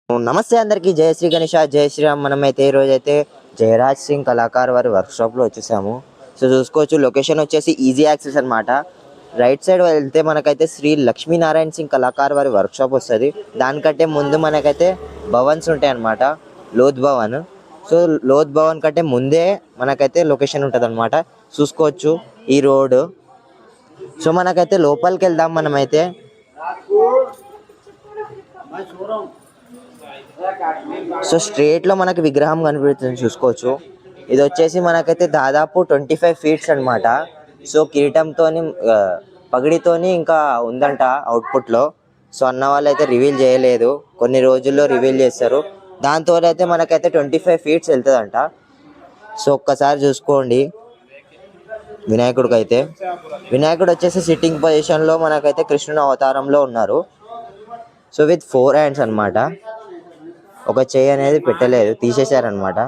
నమస్తే అందరికీ జయ శ్రీ గణేష జయ శ్రీరామ్. మనమైతే ఈరోజైతే జయరాజ్ సింగ్ కళాకార్ వారి వర్క్షాప్లో వచ్చేసాము. సో చూసుకోవచ్చు, లొకేషన్ వచ్చేసి ఈజీ యాక్సెస్ అనమాట. రైట్ సైడ్ వెళ్తే మనకైతే శ్రీ లక్ష్మీనారాయణ సింగ్ కళాకార్ వారి వర్క్షాప్ వస్తుంది. దానికంటే ముందు మనకైతే భవన్స్ ఉంటాయి అన్నమాట. లోధ్ భవన్. సో లోధ్ భవన్ కంటే ముందే మనకైతే లొకేషన్ ఉంటుంది అనమాట. చూసుకోవచ్చు ఈ రోడ్. సో మనకైతే లోపలికి వెళ్దాం. మనమైతే సో స్ట్రేట్లో మనకి విగ్రహం కనిపిస్తుంది, చూసుకోవచ్చు. ఇది వచ్చేసి మనకైతే దాదాపు 25 ఫీట్స్ అనమాట. సో కిరీటంతో పగిడితోని ఇంకా ఉందంట అవుట్పుట్లో. సో అన్న వాళ్ళు అయితే రివీల్ చేయలేదు, కొన్ని రోజుల్లో రివీల్ చేస్తారు. దాంతో అయితే మనకైతే 25 ఫీట్స్ వెళ్తుందంట. సో ఒక్కసారి చూసుకోండి. వినాయకుడు వచ్చేసి సిట్టింగ్ పొజిషన్లో మనకైతే కృష్ణుని అవతారంలో ఉన్నారు. సో విత్ 4 హ్యాండ్స్ అనమాట. ఒక చెయ్యి అనేది పెట్టలేదు, తీసేశారనమాట.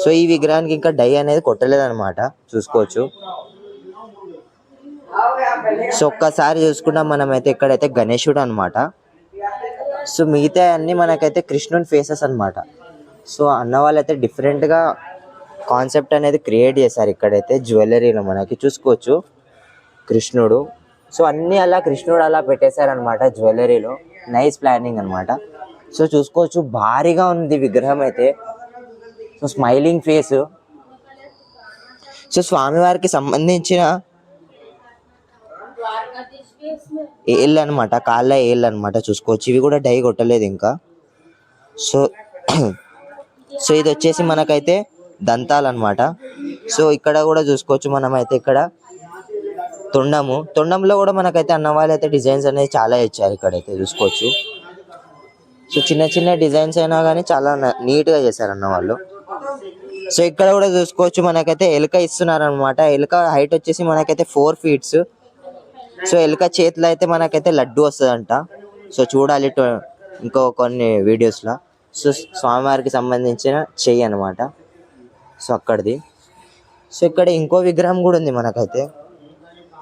సో ఈ విగ్రహానికి ఇంకా డై అనేది కొట్టలేదన్నమాట, చూసుకోవచ్చు. సో ఒక్కసారి చూసుకుంటాం మనమైతే ఇక్కడైతే గణేశుడు అనమాట. సో మిగతా అన్నీ మనకైతే కృష్ణుని ఫేసెస్ అనమాట. సో అన్న వాళ్ళైతే డిఫరెంట్గా కాన్సెప్ట్ అనేది క్రియేట్ చేశారు. ఇక్కడైతే జ్యువెలరీలో మనకి చూసుకోవచ్చు కృష్ణుడు. సో అన్నీ అలా కృష్ణుడు అలా పెట్టేశారనమాట జ్యువెలరీలో. నైస్ ప్లానింగ్ అనమాట. సో చూసుకోవచ్చు, భారీగా ఉంది విగ్రహం అయితే. So smiling face. సో స్వామివారికి సంబంధించిన ఏళ్ళు అనమాట, కాళ్ళ ఏళ్ళు అనమాట, చూసుకోవచ్చు. ఇవి కూడా డై కొట్టలేదు ఇంకా. సో సో ఇది వచ్చేసి మనకైతే దంతాలు అనమాట. సో ఇక్కడ కూడా చూసుకోవచ్చు మనమైతే ఇక్కడ తొండంలో కూడా మనకైతే అన్న వాళ్ళు అయితే డిజైన్స్ అనేది చాలా ఇచ్చారు. ఇక్కడైతే చూసుకోవచ్చు. సో చిన్న చిన్న డిజైన్స్ అయినా కానీ చాలా నీట్గా చేశారు అన్న వాళ్ళు. సో ఇక్కడ కూడా చూసుకోవచ్చు మనకైతే ఎలుక ఇస్తున్నారు అనమాట. ఎలుక హైట్ వచ్చేసి మనకైతే 4 ఫీట్స్. సో ఎలుక చేతిలో అయితే మనకైతే లడ్డు వస్తుందంట. సో చూడాలి ఇంకో కొన్ని వీడియోస్లో. సో స్వామివారికి సంబంధించిన చెయ్యి అనమాట. సో అక్కడిది. సో ఇక్కడ ఇంకో విగ్రహం కూడా ఉంది మనకైతే.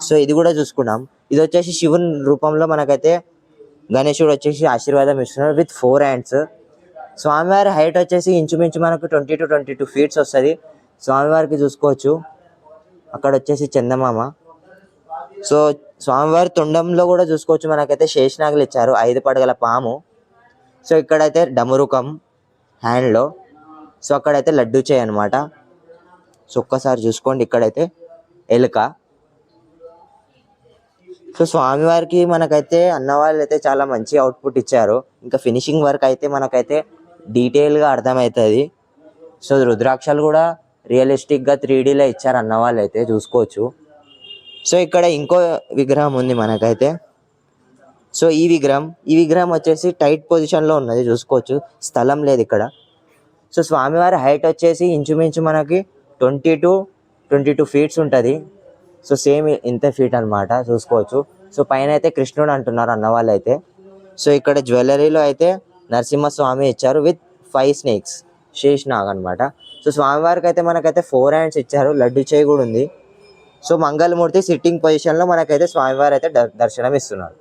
సో ఇది కూడా చూసుకున్నాం. ఇది వచ్చేసి శివుని రూపంలో మనకైతే గణేశుడు వచ్చేసి ఆశీర్వాదం ఇస్తున్నారు విత్ 4 హ్యాండ్స్. స్వామివారి హైట్ వచ్చేసి ఇంచుమించు మనకు 20 to 22 ఫీట్స్ వస్తుంది. స్వామివారికి చూసుకోవచ్చు అక్కడ వచ్చేసి చందమామ. సో స్వామివారి తొండంలో కూడా చూసుకోవచ్చు మనకైతే శేషనాగులు ఇచ్చారు, 5 పడగల పాము. సో ఇక్కడైతే డమరుకం హ్యాండ్లో. సో అక్కడైతే లడ్డు చేయి అనమాట. సో ఒక్కసారి చూసుకోండి, ఇక్కడైతే ఎలుక. సో స్వామివారికి మనకైతే అన్నవాళ్ళు అయితే చాలా మంచి అవుట్పుట్ ఇచ్చారు. ఇంకా ఫినిషింగ్ వర్క్ అయితే మనకైతే డీటెయిల్గా అర్థమవుతుంది. సో రుద్రాక్షలు కూడా రియలిస్టిక్గా 3Dలో ఇచ్చారు అన్నవాళ్ళు అయితే, చూసుకోవచ్చు. సో ఇక్కడ ఇంకో విగ్రహం ఉంది మనకైతే. సో ఈ విగ్రహం వచ్చేసి టైట్ పొజిషన్లో ఉన్నది, చూసుకోవచ్చు. స్థలం లేదు ఇక్కడ. సో స్వామివారి హైట్ వచ్చేసి ఇంచుమించు మనకి 20 to 22 ఫీట్స్ ఉంటుంది. సో సేమ్ ఇంత ఫీట్ అనమాట, చూసుకోవచ్చు. సో పైన అయితే కృష్ణుడు అంటున్నారు అన్నవాళ్ళు అయితే. సో ఇక్కడ జ్యువెలరీలో అయితే నరసింహస్వామి ఇచ్చారు విత్ 5 స్నేక్స్, శేషనాగ్ అనమాట. సో స్వామివారికి అయితే మనకైతే 4 హ్యాండ్స్ ఇచ్చారు, లడ్డు చేయి కూడా ఉంది. సో మంగళమూర్తి సిట్టింగ్ పొజిషన్లో మనకైతే స్వామివారు అయితే దర్శనం ఇస్తున్నారు.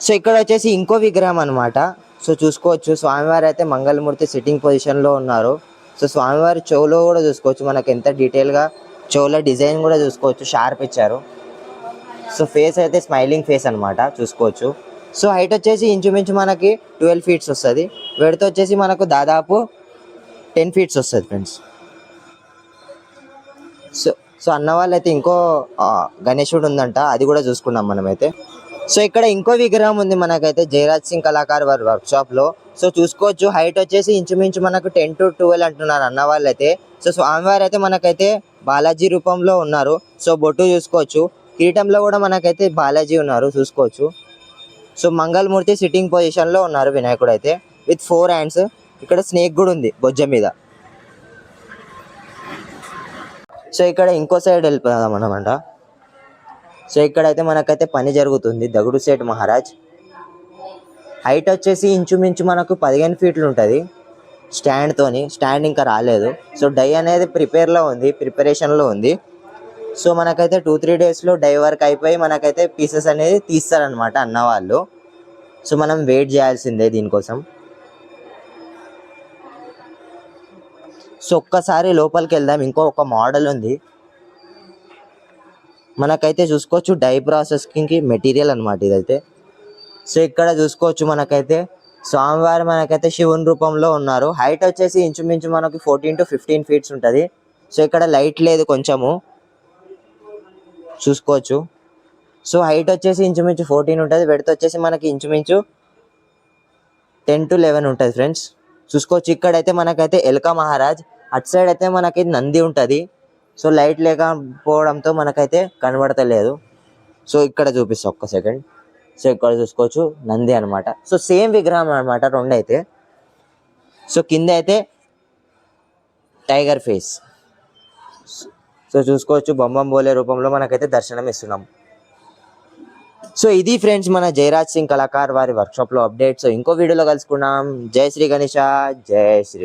సో ఇక్కడ వచ్చేసి ఇంకో విగ్రహం అనమాట. సో చూసుకోవచ్చు స్వామివారు అయితే మంగళమూర్తి సిట్టింగ్ పొజిషన్లో ఉన్నారు. సో స్వామివారి చెవులో కూడా చూసుకోవచ్చు మనకి ఎంత డీటెయిల్గా చెవుల డిజైన్ కూడా చూసుకోవచ్చు, షార్ప్ ఇచ్చారు. సో ఫేస్ అయితే స్మైలింగ్ ఫేస్ అనమాట, చూసుకోవచ్చు. సో హైట్ వచ్చేసి ఇంచుమించు మనకి 12 ఫీట్స్ వస్తుంది. వెడత వచ్చేసి మనకు దాదాపు 10 ఫీట్స్ వస్తుంది ఫ్రెండ్స్. సో అన్న వాళ్ళు అయితే ఇంకో గణేశుడు ఉందంట, అది కూడా చూసుకున్నాం మనమైతే. సో ఇక్కడ ఇంకో విగ్రహం ఉంది మనకైతే జయరాజ్ సింగ్ కళాకార్ వారి వర్క్షాప్లో. సో చూసుకోవచ్చు హైట్ వచ్చేసి ఇంచుమించు మనకు 10 to 12 అంటున్నారు అన్న వాళ్ళు అయితే. సో స్వామివారు అయితే మనకైతే బాలాజీ రూపంలో ఉన్నారు. సో బొట్టు చూసుకోవచ్చు, కిరీటంలో కూడా మనకైతే బాలాజీ ఉన్నారు, చూసుకోవచ్చు. సో మంగళమూర్తి సిట్టింగ్ పొజిషన్లో ఉన్నారు వినాయకుడు అయితే విత్ 4 హ్యాండ్స్. ఇక్కడ స్నేక్ కూడా ఉంది బొజ్జ మీద. సో ఇక్కడ ఇంకో సైడ్ వెళ్ళిపోదాం అనమాట. సో ఇక్కడైతే మనకైతే పని జరుగుతుంది. దగుడు సేట్ మహారాజ్ హైట్ వచ్చేసి ఇంచుమించు మనకు 15 ఫీట్లు ఉంటుంది స్టాండ్ ఇంకా రాలేదు. సో డై అనేది ప్రిపరేషన్లో ఉంది. సో మనకైతే 2-3 డేస్లో డై వర్క్ అయిపోయి మనకైతే పీసెస్ అనేది తీస్తారనమాట అన్న వాళ్ళు. సో మనం వెయిట్ చేయాల్సిందే దీనికోసం. సో ఒక్కసారి లోపలికి వెళ్దాం. ఒక మోడల్ ఉంది మనకైతే చూసుకోవచ్చు, డై ప్రాసెసింగ్కి మెటీరియల్ అనమాట ఇదైతే. సో ఇక్కడ చూసుకోవచ్చు మనకైతే స్వామివారు మనకైతే శివుని రూపంలో ఉన్నారు. హైట్ వచ్చేసి ఇంచుమించు మనకి 14 to 15 ఫీట్స్ ఉంటుంది. సో ఇక్కడ లైట్ లేదు కొంచెము చూసుకోవచ్చు. సో హైట్ వచ్చేసి ఇంచుమించు 14 ఉంటుంది, వెడత్ వచ్చేసి మనకి ఇంచుమించు 10 to 11 ఉంటుంది ఫ్రెండ్స్. చూసుకోవచ్చు ఇక్కడైతే మనకైతే ఎల్కా మహారాజ్, అటు సైడ్ అయితే మనకి నంది ఉంటుంది. సో లైట్ లేకపోవడంతో మనకైతే కనబడతలేదు. సో ఇక్కడ చూపిస్తా ఒక్క సెకండ్. సో ఇక్కడ చూసుకోవచ్చు నంది అనమాట. సో సేమ్ విగ్రహం అనమాట రెండు అయితే. సో కింద అయితే టైగర్ ఫేస్. సో చూసుకోవచ్చు బొమ్మం బోలే రూపంలో మనకైతే దర్శనం ఇస్తున్నాం. సో ఇది ఫ్రెండ్స్ మన జయరాజ్ సింగ్ కళాకార్ వారి వర్క్షాప్లో అప్డేట్. సో ఇంకో వీడియోలో కలుసుకున్నాం. జై శ్రీ గణేష, జై శ్రీ.